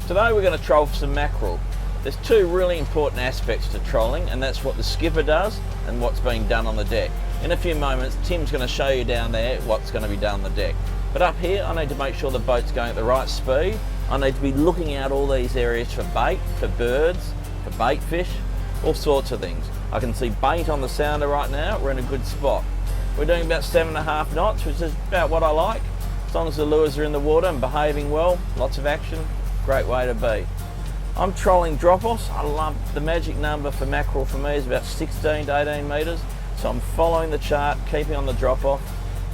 Today we're going to troll for some mackerel. There's two really important aspects to trolling, and that's what the skipper does and what's being done on the deck. In a few moments Tim's going to show you down there what's going to be done on the deck. But up here I need to make sure the boat's going at the right speed. I need to be looking out all these areas for bait, for birds, for bait fish, all sorts of things. I can see bait on the sounder right now. We're in a good spot. We're doing about 7.5 knots, which is about what I like. As long as the lures are in the water and behaving well, lots of action, great way to be. I'm trolling drop-offs. I love the magic number for mackerel for me is about 16 to 18 metres. So I'm following the chart, keeping on the drop-off,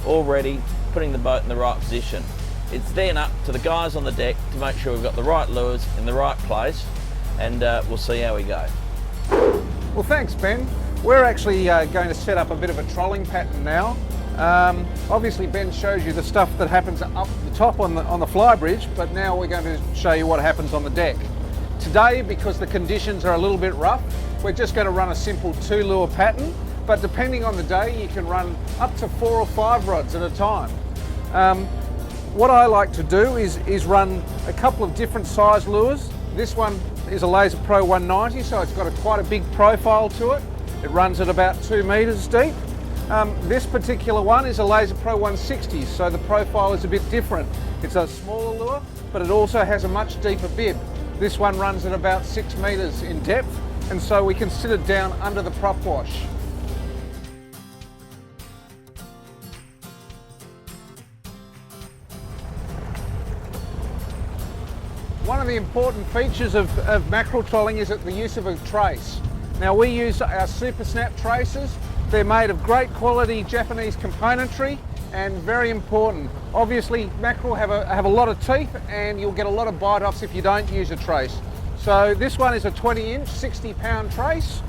all ready, putting the boat in the right position. It's then up to the guys on the deck to make sure we've got the right lures in the right place, and we'll see how we go. Well, thanks, Ben. We're actually going to set up a bit of a trolling pattern now. Obviously Ben shows you the stuff that happens up the top on the fly bridge, but now we're going to show you what happens on the deck. Today, because the conditions are a little bit rough, we're just going to run a simple 2 lure pattern, but depending on the day you can run up to 4 or 5 rods at a time. What I like to do is run a couple of different size lures. This one is a Laser Pro 190, so it's got quite a big profile to it. It runs at about 2 metres deep. This particular one is a Laser Pro 160, so the profile is a bit different. It's a smaller lure, but it also has a much deeper bib. This one runs at about 6 metres in depth, and so we can sit it down under the prop wash. One of the important features of mackerel trolling is the use of a trace. Now we use our Super Snap traces. They're made of great quality Japanese componentry and very important. Obviously mackerel have a lot of teeth and you'll get a lot of bite-offs if you don't use a trace. So this one is a 20-inch, 60-pound trace.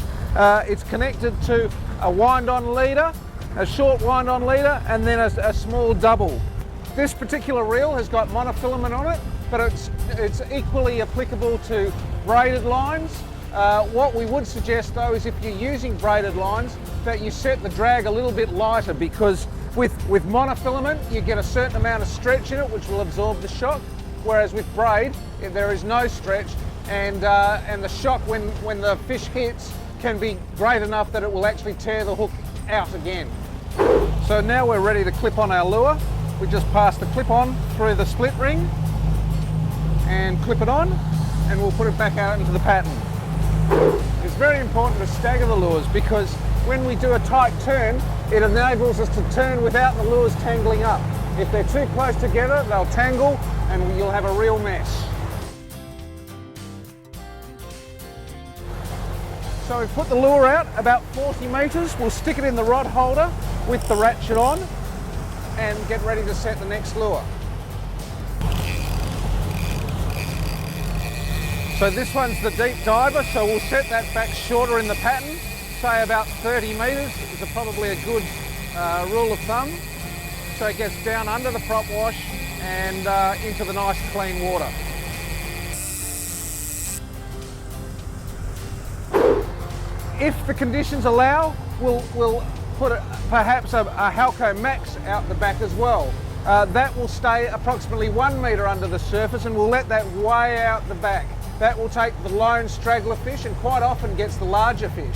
It's connected to a wind-on leader, a short wind-on leader, and then a small double. This particular reel has got monofilament on it, but it's equally applicable to braided lines. What we would suggest though is if you're using braided lines that you set the drag a little bit lighter, because with monofilament you get a certain amount of stretch in it which will absorb the shock, whereas with braid there is no stretch, and the shock when the fish hits can be great enough that it will actually tear the hook out again. So now we're ready to clip on our lure. We just pass the clip on through the split ring and clip it on, and we'll put it back out into the pattern. It's very important to stagger the lures because when we do a tight turn, it enables us to turn without the lures tangling up. If they're too close together, they'll tangle and you'll have a real mess. So we've put the lure out about 40 metres. We'll stick it in the rod holder with the ratchet on and get ready to set the next lure. So this one's the deep diver, so we'll set that back shorter in the pattern, say about 30 metres is probably a good rule of thumb. So it gets down under the prop wash and into the nice clean water. If the conditions allow, we'll put perhaps a Halco Max out the back as well. That will stay approximately 1 metre under the surface and we'll let that way out the back. That will take the lone straggler fish and quite often gets the larger fish.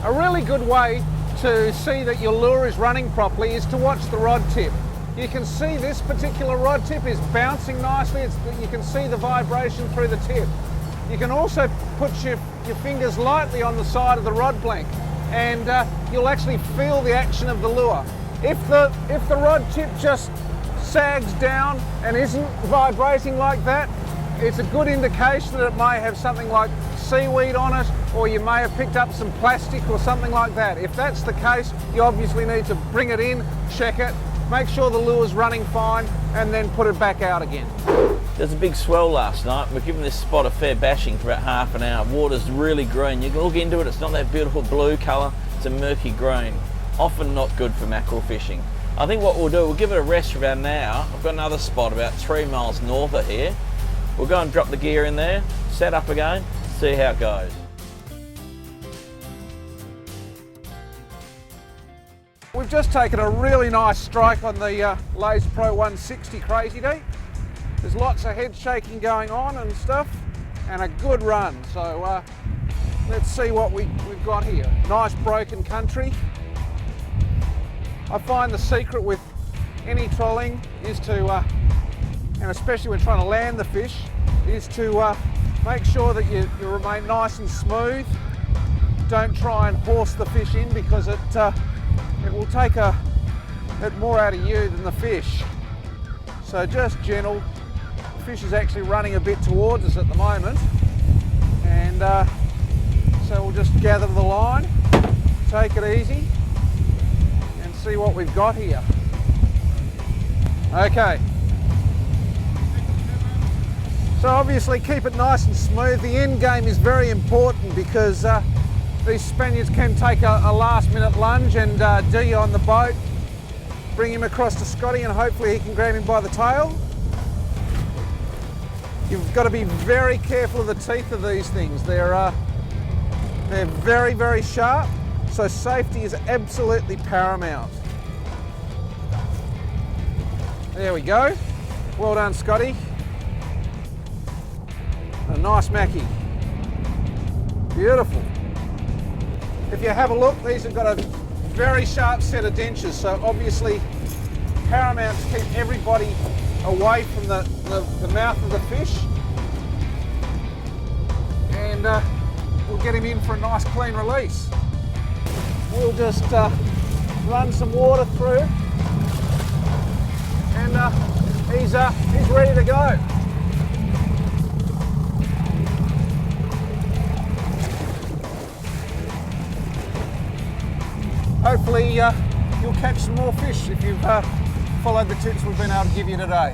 A really good way to see that your lure is running properly is to watch the rod tip. You can see this particular rod tip is bouncing nicely. You can see the vibration through the tip. You can also put your fingers lightly on the side of the rod blank and you'll actually feel the action of the lure. If the rod tip just sags down and isn't vibrating like that, it's a good indication that it may have something like seaweed on it, or you may have picked up some plastic or something like that. If that's the case, you obviously need to bring it in, check it, make sure the lure's running fine, and then put it back out again. There's a big swell last night. We've given this spot a fair bashing for about half an hour. Water's really green. You can look into it, it's not that beautiful blue colour, it's a murky green. Often not good for mackerel fishing. I think what we'll do, we'll give it a rest for about an hour. I've got another spot about 3 miles north of here. We'll go and drop the gear in there, set up again, see how it goes. We've just taken a really nice strike on the Laser Pro 160 Crazy Deep. There's lots of head shaking going on and stuff, and a good run. So let's see what we've got here. Nice broken country. I find the secret with any trolling is to, and especially when trying to land the fish, is to make sure that you remain nice and smooth. Don't try and horse the fish in, because it will take it more out of you than the fish. So just gentle. The fish is actually running a bit towards us at the moment, and so we'll just gather the line, take it easy, and see what we've got here. Okay. So obviously keep it nice and smooth. The end game is very important, because these Spaniards can take a last minute lunge and D on the boat, bring him across to Scotty, and hopefully he can grab him by the tail. You've got to be very careful of the teeth of these things. They're very, very sharp, so safety is absolutely paramount. There we go. Well done, Scotty. A nice mackie. Beautiful. If you have a look, these have got a very sharp set of dentures, so obviously paramount to keep everybody away from the mouth of the fish. And we'll get him in for a nice clean release. We'll just run some water through, and he's ready to go. Hopefully you'll catch some more fish if you've followed the tips we've been able to give you today.